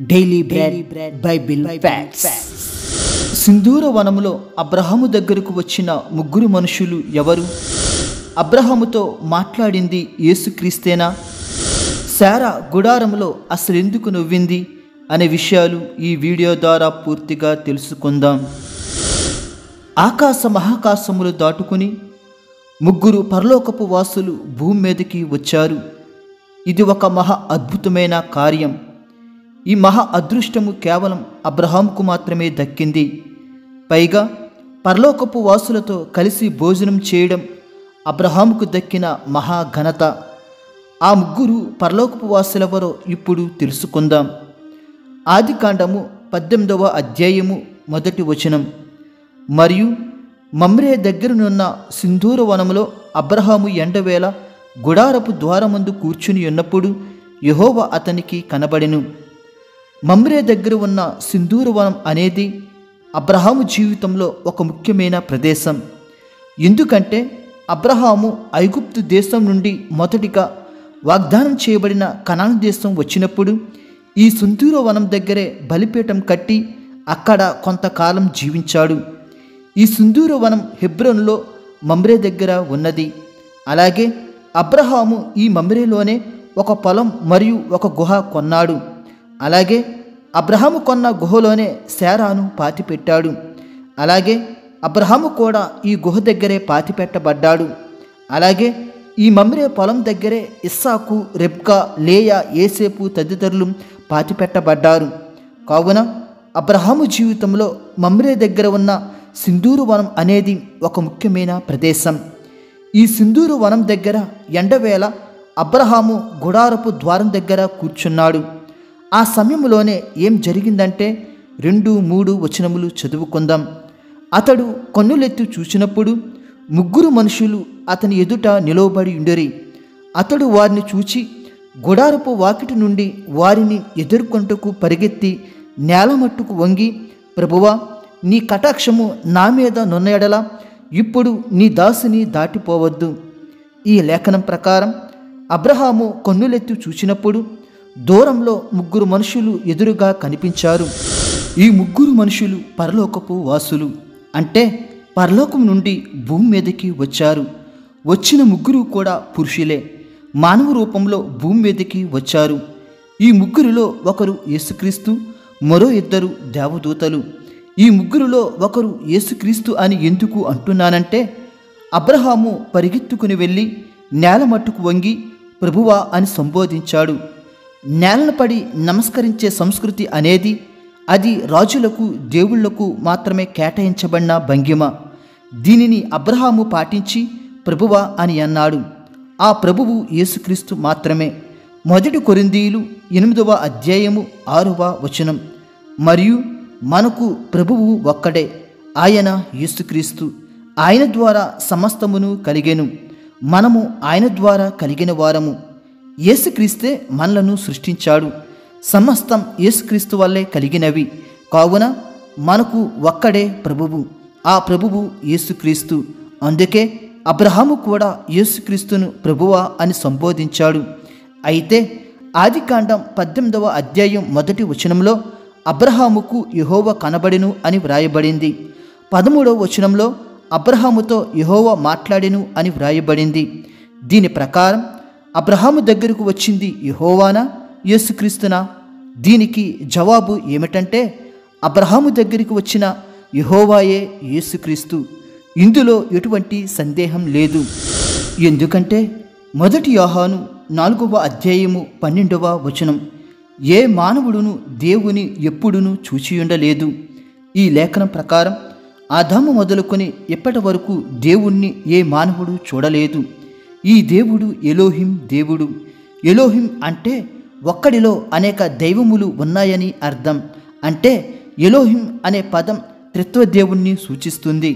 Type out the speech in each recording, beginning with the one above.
Daily bread Bible facts. సింధూర వనములో అబ్రహాము దగ్గరకు వచ్చిన ముగ్గురు మనుషులు ఎవరు? అబ్రహాముతో మాట్లాడింది యేసుక్రీస్తేనా? శారా గుడారములో అసలెందుకు నవ్వింది అనే విషయాలు ఈ వీడియో ద్వారా పూర్తిగా తెలుసుకుందాం. ఆకాశ మహాకాశములు దాటుకుని ముగ్గురు పరలోకపు వాసులు భూమి మీదకి వచ్చారు. ఇది ఒక మహా అద్భుతమైన కార్యం. ఈ మహా అదృష్టము కేవలం అబ్రహాముకు మాత్రమే దక్కింది. పైగా పరలోకపు వాసులతో కలిసి భోజనం చేయడం అబ్రహాముకు దక్కిన మహా ఘనత. ఆ ముగ్గురు పరలోకపు వాసులెవరో ఇప్పుడు తెలుసుకుందాం. ఆదికాండము 18వ అధ్యాయము 1వ వచనం. మరియు మమ్రే దగ్గరనున్న సింధూర వనములో అబ్రహాము ఎండవేళ గుడారపు ద్వారమందు కూర్చుని ఉన్నప్పుడు యెహోవా అతనికి కనబడెను. మమ్రే దగ్గర ఉన్న సింధూర వనం అనేది అబ్రహాము జీవితంలో ఒక ముఖ్యమైన ప్రదేశం. ఎందుకంటే అబ్రహాము ఐగుప్తు దేశం నుండి మొదటిగా వాగ్దానం చేయబడిన కనాను దేశం వచ్చినప్పుడు ఈ సింధూర వనం దగ్గరే బలిపీఠం కట్టి అక్కడ కొంతకాలం జీవించాడు. ఈ సింధూర వనం హెబ్రోనులో మమ్రే దగ్గర ఉన్నది. అలాగే అబ్రహాము ఈ మమ్రేలోనే ఒక పొలం మరియు ఒక గుహ కొన్నాడు. అలాగే అబ్రహాము కొన్న గుహలోనే శారాను పాతిపెట్టాడు. అలాగే అబ్రహాము కూడా ఈ గుహ దగ్గరే పాతిపెట్టబడ్డాడు. అలాగే ఈ మమ్రే పొలం దగ్గరే ఇస్సాకు, రెబ్కా, లేయా, ఏసేపు తదితరులు పాతిపెట్టబడ్డారు. కావున అబ్రహాము జీవితంలో మమ్రే దగ్గర ఉన్న సింధూర వనం అనేది ఒక ముఖ్యమైన ప్రదేశం. ఈ సింధూర వనం దగ్గర ఎండవేళ అబ్రహాము గుడారపు ద్వారం దగ్గర కూర్చున్నాడు. ఆ సమయంలోనే ఏం జరిగిందంటే 2-3 వచనములు చదువుకుందాం. అతడు కన్నులెత్తి చూచినప్పుడు ముగ్గురు మనుషులు అతని ఎదుట నిలవబడి ఉండరి. అతడు వారిని చూచి గుడారపు వాకిటి నుండి వారిని ఎదుర్కొంటకు పరిగెత్తి నేల మట్టుకు వంగి, ప్రభువా, నీ కటాక్షము నా మీద నున్న ఎడల ఇప్పుడు నీ దాసుని దాటిపోవద్దు. ఈ లేఖనం ప్రకారం అబ్రహాము కన్నులెత్తి చూచినప్పుడు దూరంలో ముగ్గురు మనుషులు ఎదురుగా కనిపించారు. ఈ ముగ్గురు మనుషులు పరలోకపు వాసులు, అంటే పరలోకం నుండి భూమి మీదకి వచ్చారు. వచ్చిన ముగ్గురు కూడా పురుషులే, మానవ రూపంలో భూమి మీదకి వచ్చారు. ఈ ముగ్గురిలో ఒకరు యేసుక్రీస్తు, మరో 2 దేవదూతలు. ఈ ముగ్గురిలో ఒకరు యేసుక్రీస్తు అని ఎందుకు అంటున్నానంటే అబ్రహాము పరిగెత్తుకుని వెళ్ళి నేల మట్టుకు వంగి ప్రభువా అని సంబోధించాడు. నేలను పడి నమస్కరించే సంస్కృతి అనేది అది రాజులకు, దేవుళ్లకు మాత్రమే కేటాయించబడిన భంగిమ. దీనిని అబ్రహాము పాటించి ప్రభువా అని అన్నాడు. ఆ ప్రభువు యేసుక్రీస్తు మాత్రమే. 1 కొరింథీయులు 8వ అధ్యాయము 6వ వచనం. మరియు మనకు ప్రభువు ఒక్కడే, ఆయన యేసుక్రీస్తు. ఆయన ద్వారా సమస్తమును కలిగెను, మనము ఆయన ద్వారా కలిగిన వారము. యేసుక్రీస్తే మనలను సృష్టించాడు. సమస్తం యేసుక్రీస్తు వల్లే కలిగినవి. కావున మనకు ఒక్కడే ప్రభువు, ఆ ప్రభువు యేసుక్రీస్తు. అందుకే అబ్రహాము కూడా యేసుక్రీస్తును ప్రభువా అని సంబోధించాడు. అయితే ఆదికాండం 18వ అధ్యాయం 1వ వచనంలో అబ్రహాముకు యెహోవా కనబడెను అని వ్రాయబడింది. 13వ వచనంలో అబ్రహాముతో యెహోవా మాట్లాడెను అని వ్రాయబడింది. దీని ప్రకారం అబ్రహాము దగ్గరకు వచ్చింది యెహోవానా, యేసుక్రీస్తునా? దీనికి జవాబు ఏమిటంటే అబ్రహాము దగ్గరికి వచ్చిన యెహోవాయే యేసుక్రీస్తు. ఇందులో ఎటువంటి సందేహం లేదు. ఎందుకంటే 1 యోహాను 4వ అధ్యాయము 12వ వచనం, ఏ మానవుడును దేవుని ఎప్పుడునూ చూచియుండలేదు. ఈ లేఖనం ప్రకారం ఆదాము మొదలుకొని ఇప్పటి వరకు దేవుణ్ణి ఏ మానవుడు చూడలేదు. ఈ దేవుడు ఎలోహిం దేవుడు. ఎలోహిం అంటే ఒక్కడిలో అనేక దైవములు ఉన్నాయని అర్థం. అంటే ఎలోహిం అనే పదం త్రిత్వ దేవుణ్ణి సూచిస్తుంది.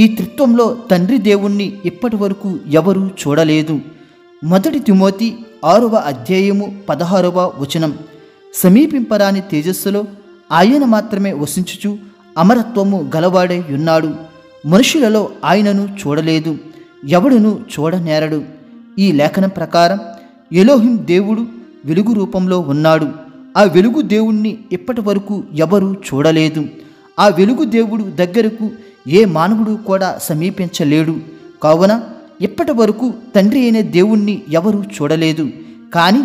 ఈ త్రిత్వంలో తండ్రి దేవుణ్ణి ఇప్పటి వరకు ఎవరూ చూడలేదు. 1 తిమోతి 6వ అధ్యాయము 16వ వచనం, సమీపింపరాని తేజస్సులో ఆయన మాత్రమే వసించుచు అమరత్వము గలవాడై ఉన్నాడు. మనుషులలో ఆయనను చూడలేదు, ఎవడును చూడనేరడు. ఈ లేఖనం ప్రకారం ఎలోహిం దేవుడు వెలుగు రూపంలో ఉన్నాడు. ఆ వెలుగు దేవుణ్ణి ఇప్పటి వరకు ఎవరూ చూడలేదు. ఆ వెలుగు దేవుడు దగ్గరకు ఏ మానవుడు కూడా సమీపించలేడు. కావున ఇప్పటి వరకు తండ్రి అయిన దేవుణ్ణి ఎవరూ చూడలేదు. కానీ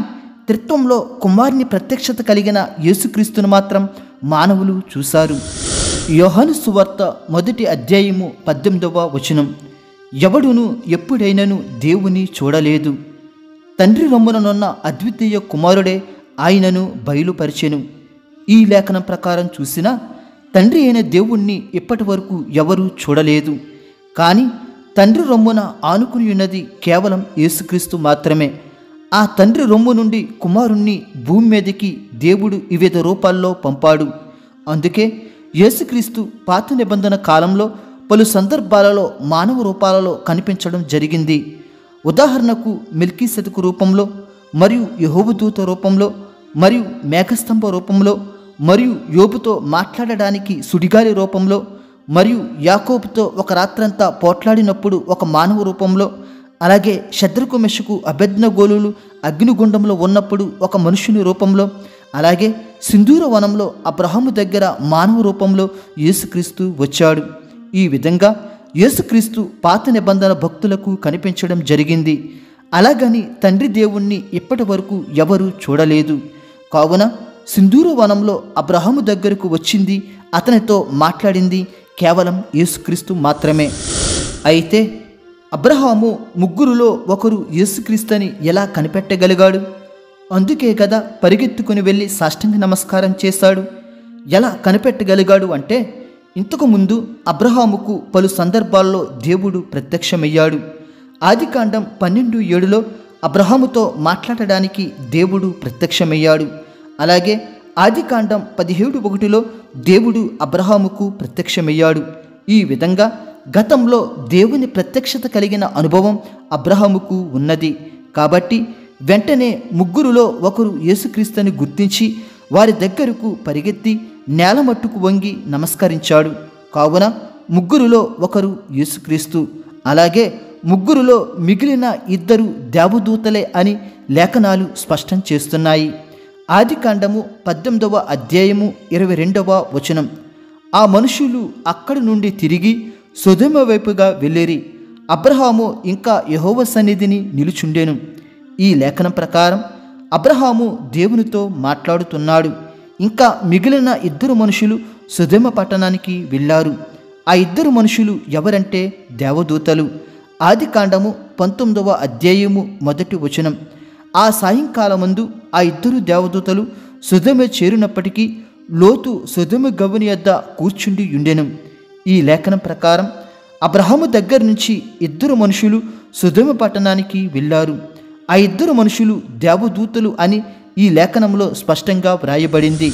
త్రిత్వంలో కుమారుని ప్రత్యక్షత కలిగిన యేసుక్రీస్తును మాత్రం మానవులు చూశారు. యోహాను సువార్త 1వ అధ్యాయము 18వ వచనం. ఎవడును ఎప్పుడైనను దేవుని చూడలేదు, తండ్రి రొమ్ముననున్న అద్వితీయ కుమారుడే ఆయనను బయలుపరిచెను. ఈ లేఖనం ప్రకారం చూసినా తండ్రి అయిన దేవుణ్ణి ఇప్పటి వరకు ఎవరూ చూడలేదు. కానీ తండ్రి రొమ్మున ఆనుకుని ఉన్నది కేవలం యేసుక్రీస్తు మాత్రమే. ఆ తండ్రి రొమ్ము నుండి కుమారుణ్ణి భూమి మీదకి దేవుడు వివిధ రూపాల్లో పంపాడు. అందుకే యేసుక్రీస్తు పాత నిబంధన కాలంలో పలు సందర్భాలలో మానవ రూపాలలో కనిపించడం జరిగింది. ఉదాహరణకు మెల్కీసెదెకు రూపంలో, మరియు యెహోవా దూత రూపంలో, మరియు మేఘస్తంభ రూపంలో, మరియు యోబుతో మాట్లాడడానికి సుడిగాలి రూపంలో, మరియు యాకోబుతో ఒక రాత్రంతా పోట్లాడినప్పుడు ఒక మానవ రూపంలో, అలాగే షద్రకు మెషకు అబేద్నెగోలు అగ్నిగుండంలో ఉన్నప్పుడు ఒక మనుషుని రూపంలో, అలాగే సింధూర వనంలో అబ్రహాము దగ్గర మానవ రూపంలో యేసుక్రీస్తు వచ్చాడు. ఈ విధంగా యేసుక్రీస్తు పాత నిబంధన భక్తులకు కనిపించడం జరిగింది. అలాగని తండ్రి దేవుణ్ణి ఇప్పటి వరకు ఎవరూ చూడలేదు. కావున సింధూర వనంలో అబ్రహాము దగ్గరకు వచ్చింది, అతనితో మాట్లాడింది కేవలం యేసుక్రీస్తు మాత్రమే. అయితే అబ్రహాము ముగ్గురులో ఒకరు యేసుక్రీస్తుని ఎలా కనిపెట్టగలిగాడు? అందుకే కదా పరిగెత్తుకుని వెళ్ళి సాష్టాంగ నమస్కారం చేశాడు. ఎలా కనిపెట్టగలిగాడు అంటే, ఇంతకుముందు అబ్రహాముకు పలు సందర్భాల్లో దేవుడు ప్రత్యక్షమయ్యాడు. ఆదికాండం 12:7లో అబ్రహాముతో మాట్లాడడానికి దేవుడు ప్రత్యక్షమయ్యాడు. అలాగే ఆదికాండం 17:1లో దేవుడు అబ్రహాముకు ప్రత్యక్షమయ్యాడు. ఈ విధంగా గతంలో దేవుని ప్రత్యక్షత కలిగిన అనుభవం అబ్రహాముకు ఉన్నది. కాబట్టి వెంటనే ముగ్గురులో ఒకరు యేసుక్రీస్తుని గుర్తించి వారి దగ్గరకు పరిగెత్తి నేల మట్టుకు వంగి నమస్కరించాడు. కావున ముగ్గురులో ఒకరు యేసుక్రీస్తు. అలాగే ముగ్గురులో మిగిలిన ఇద్దరు దేవదూతలే అని లేఖనాలు స్పష్టం చేస్తున్నాయి. ఆదికాండము 18వ అధ్యాయము 22వ వచనం. ఆ మనుషులు అక్కడి నుండి తిరిగి సొదొమ వైపుగా వెళ్ళిరి. అబ్రహాము ఇంకా యెహోవా సన్నిధిని నిలుచుండెను. ఈ లేఖనం ప్రకారం అబ్రహాము దేవునితో మాట్లాడుతున్నాడు. ఇంకా మిగిలిన ఇద్దరు మనుషులు సొదొమ పట్టణానికి వెళ్ళారు. ఆ ఇద్దరు మనుషులు ఎవరంటే దేవదూతలు. ఆదికాండము 19వ అధ్యాయము 1వ వచనం. ఆ సాయంకాలమందు ఆ ఇద్దరు దేవదూతలు సొదొమ చేరినప్పటికీ లోతు సొదొమ గవ్వని యొద్ద కూర్చుండి ఉండెను. ఈ లేఖనం ప్రకారం అబ్రహాము దగ్గర నుంచి ఇద్దరు మనుషులు సొదొమ పట్టణానికి వెళ్ళారు. ఆ ఇద్దరు మనుషులు దేవదూతలు అని ఈ లేఖనంలో స్పష్టంగా వ్రాయబడింది.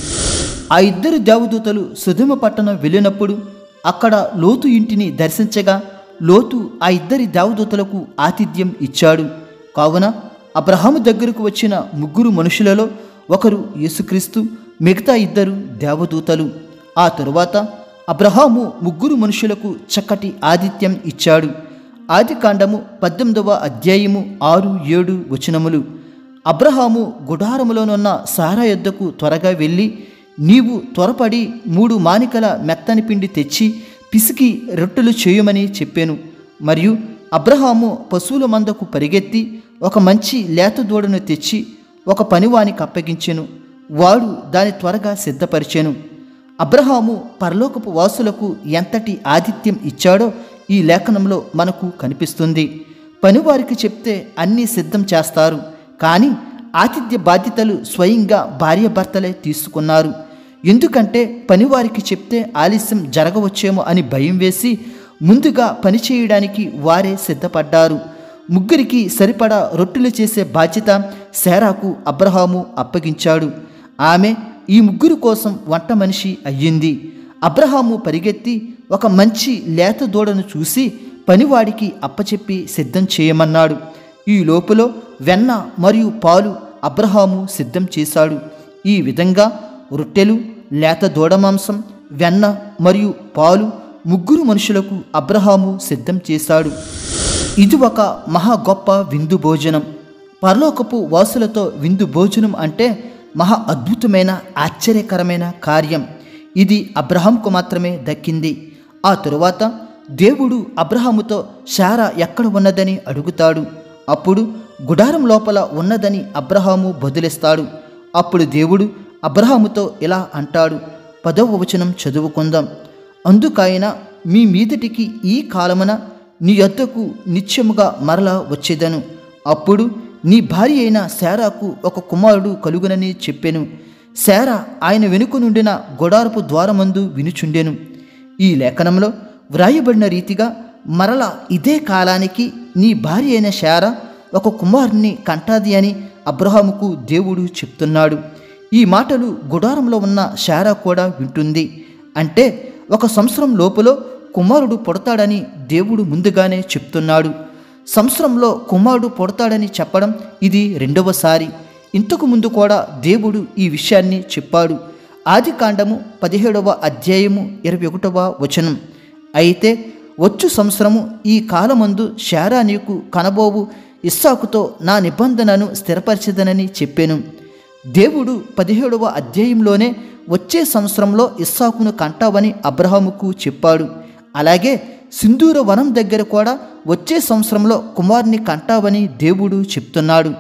ఆ ఇద్దరు దేవదూతలు సొదొమ పట్టణం వెళ్ళినప్పుడు అక్కడ లోతు ఇంటిని దర్శించగా లోతు ఆ ఇద్దరి దేవదూతలకు ఆతిథ్యం ఇచ్చాడు. కావున అబ్రహాము దగ్గరకు వచ్చిన ముగ్గురు మనుషులలో ఒకరు యేసుక్రీస్తు, మిగతా ఇద్దరు దేవదూతలు. ఆ తరువాత అబ్రహాము ముగ్గురు మనుషులకు చక్కటి ఆతిథ్యం ఇచ్చాడు. ఆదికాండము 18వ అధ్యాయము 6-7 వచనములు. అబ్రహాము గుడారములోనున్న సారా యొద్దకు త్వరగా వెళ్ళి, నీవు త్వరపడి 3 మానికల మెత్తని పిండి తెచ్చి పిసికి రొట్టెలు చేయమని చెప్పాను. మరియు అబ్రహాము పశువుల మందకు పరిగెత్తి ఒక మంచి లేత దూడను తెచ్చి ఒక పనివానికి అప్పగించెను. వాడు దాని త్వరగా సిద్ధపరిచెను. అబ్రహాము పరలోకపు వాసులకు ఎంతటి ఆతిథ్యం ఇచ్చాడో ఈ లేఖనంలో మనకు కనిపిస్తుంది. పనివారికి చెప్తే అన్నీ సిద్ధం చేస్తారు, కానీ ఆతిథ్య బాధ్యతలు స్వయంగా భార్యాభర్తలే తీసుకున్నారు. ఎందుకంటే పనివారికి చెప్తే ఆలస్యం జరగవచ్చేమో అని భయం వేసి ముందుగా పని చేయడానికి వారే సిద్ధపడ్డారు. ముగ్గురికి సరిపడా రొట్టెలు చేసే బాధ్యత శారాకు అబ్రహాము అప్పగించాడు. ఆమె ఈ ముగ్గురు కోసం వంట మనిషి అయ్యింది. అబ్రహాము పరిగెత్తి ఒక మంచి లేత దూడను చూసి పనివాడికి అప్పచెప్పి సిద్ధం చేయమన్నాడు. ఈ లోపల వెన్న మరియు పాలు అబ్రహాము సిద్ధం చేశాడు. ఈ విధంగా రొట్టెలు, లేత దూడ మాంసం, వెన్న మరియు పాలు ముగ్గురు మనుషులకు అబ్రహాము సిద్ధం చేశాడు. ఇది ఒక మహా గొప్ప విందు భోజనం. పరలోకపు వాసులతో విందు భోజనం అంటే మహా అద్భుతమైన ఆశ్చర్యకరమైన కార్యం. ఇది అబ్రహాముకు మాత్రమే దక్కింది. ఆ తరువాత దేవుడు అబ్రహాముతో శారా ఎక్కడ ఉన్నదని అడుగుతాడు. అప్పుడు గుడారం లోపల ఉన్నదని అబ్రహాము బదులిస్తాడు. అప్పుడు దేవుడు అబ్రహాముతో ఇలా అంటాడు. 10వ వచనం చదువుకుందాం. అందుకైనా మీ మీదటికి ఈ కాలమున నీ యొద్దకు నిత్యముగా మరలా వచ్చేదను. అప్పుడు నీ భార్య అయిన శారాకు ఒక కుమారుడు కలుగునని చెప్పెను. శారా ఆయన వెనుక నుండిన గుడారపు ద్వారమందు వినుచుండెను. ఈ లేఖనంలో వ్రాయబడిన రీతిగా మరలా ఇదే కాలానికి నీ భార్య అయిన శారా ఒక కుమారుని కంటాది అని అబ్రహాముకు దేవుడు చెప్తున్నాడు. ఈ మాటలు గుడారంలో ఉన్న శారా కూడా వింటుంది. అంటే 1 సంవత్సరం లోపల కుమారుడు పుడతాడని దేవుడు ముందుగానే చెప్తున్నాడు. సంవత్సరంలో కుమారుడు పుడతాడని చెప్పడం ఇది 2వసారి. ఇంతకు ముందు కూడా దేవుడు ఈ విషయాన్ని చెప్పాడు. ఆదికాండము 17వ అధ్యాయము 21వ వచనం. అయితే వచ్చు సంవత్సరము ఈ కాలమందు శారా నీకు కనబోవు ఇస్సాకుతో నా నిబంధనను స్థిరపరిచెదనని చెప్పెను. దేవుడు 17వ అధ్యాయంలోనే వచ్చే సంవత్సరంలో ఇస్సాకును కంటావని అబ్రహాముకు చెప్పాడు. అలాగే సింధూర వనం దగ్గర కూడా వచ్చే సంవత్సరంలో కుమారుని కంటావని దేవుడు చెప్తున్నాడు.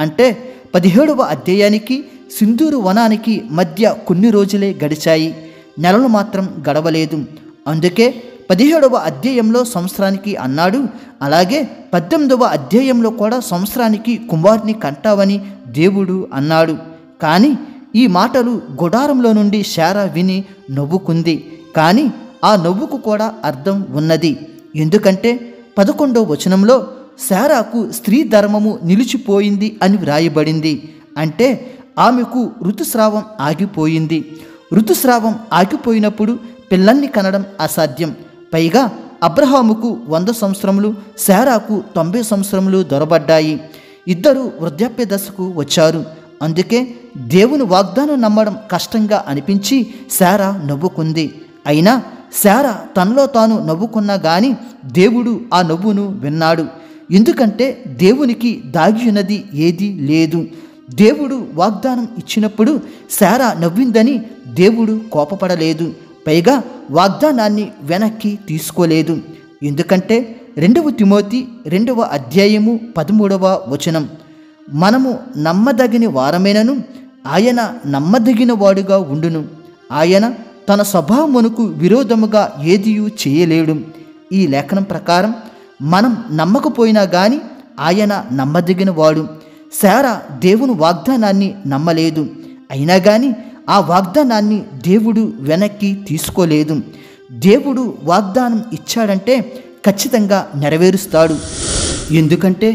అంటే 17వ అధ్యాయానికి సింధూర వనానికి మధ్య కొన్ని రోజులే గడిచాయి, నెలలు మాత్రం గడవలేదు. అందుకే 17వ అధ్యాయంలో సంవత్సరానికి అన్నాడు. అలాగే 18వ అధ్యాయంలో కూడా సంవత్సరానికి కుమారుని కంటావని దేవుడు అన్నాడు. కానీ ఈ మాటలు గుడారంలో నుండి శారా విని నవ్వుకుంది. కానీ ఆ నవ్వుకు కూడా అర్థం ఉన్నది. ఎందుకంటే 11వ వచనంలో శారాకు స్త్రీ ధర్మము నిలిచిపోయింది అని వ్రాయబడింది. అంటే ఆమెకు ఋతుస్రావం ఆగిపోయింది. ఋతుస్రావం ఆగిపోయినప్పుడు పిల్లల్ని కనడం అసాధ్యం. పైగా అబ్రహాముకు 100 సంవత్సరములు, శారాకు 90 సంవత్సరములు దొరబడ్డాయి. ఇద్దరు వృద్ధాప్య దశకు వచ్చారు. అందుకే దేవుని వాగ్దానం నమ్మడం కష్టంగా అనిపించి శారా నవ్వుకుంది. అయినా శారా తనలో తాను నవ్వుకున్నా గాని దేవుడు ఆ నవ్వును విన్నాడు. ఎందుకంటే దేవునికి దాగి ఉన్నది ఏదీ లేదు. దేవుడు వాగ్దానం ఇచ్చినప్పుడు శారా నవ్విందని దేవుడు కోపపడలేదు. పైగా వాగ్దానాన్ని వెనక్కి తీసుకోలేదు. ఎందుకంటే 2వ తిమోతి 2వ అధ్యాయము 13వ వచనం, మనము నమ్మదగిన వారమేనను ఆయన నమ్మదగిన వాడుగా ఉండును. ఆయన తన స్వభావమునకు విరోధముగా ఏదియూ చేయలేడు. ఈ లేఖనం ప్రకారం మనం నమ్మకపోయినా గాని ఆయన నమ్మదగిన వాడు. శారా దేవుని వాగ్దానాన్ని నమ్మలేదు. అయినా కానీ ఆ వాగ్దానాన్ని దేవుడు వెనక్కి తీసుకోలేదు. దేవుడు వాగ్దానం ఇచ్చాడంటే ఖచ్చితంగా నెరవేరుస్తాడు. ఎందుకంటే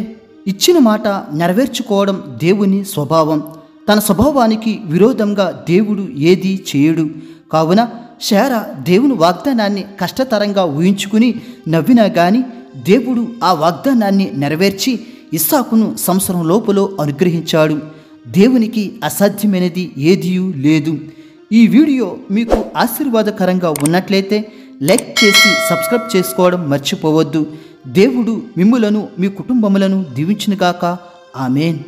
ఇచ్చిన మాట నెరవేర్చుకోవడం దేవుని స్వభావం. తన స్వభావానికి విరోధంగా దేవుడు ఏదీ చేయడు. కావున శారా దేవుని వాగ్దానాన్ని కష్టతరంగా ఊహించుకుని నవ్వినా గాని దేవుడు ఆ వాగ్దానాన్ని నెరవేర్చి ఇస్సాకును సంవత్సరం లోపల అనుగ్రహించాడు. దేవునికి అసాధ్యమైనది ఏదీ లేదు. ఈ వీడియో మీకు ఆశీర్వాదకరంగా ఉన్నట్లయితే లైక్ చేసి సబ్స్క్రైబ్ చేసుకోవడం మర్చిపోవద్దు. దేవుడు మిమ్ములను మీ కుటుంబములను దీవించునుగాక. ఆమేన్.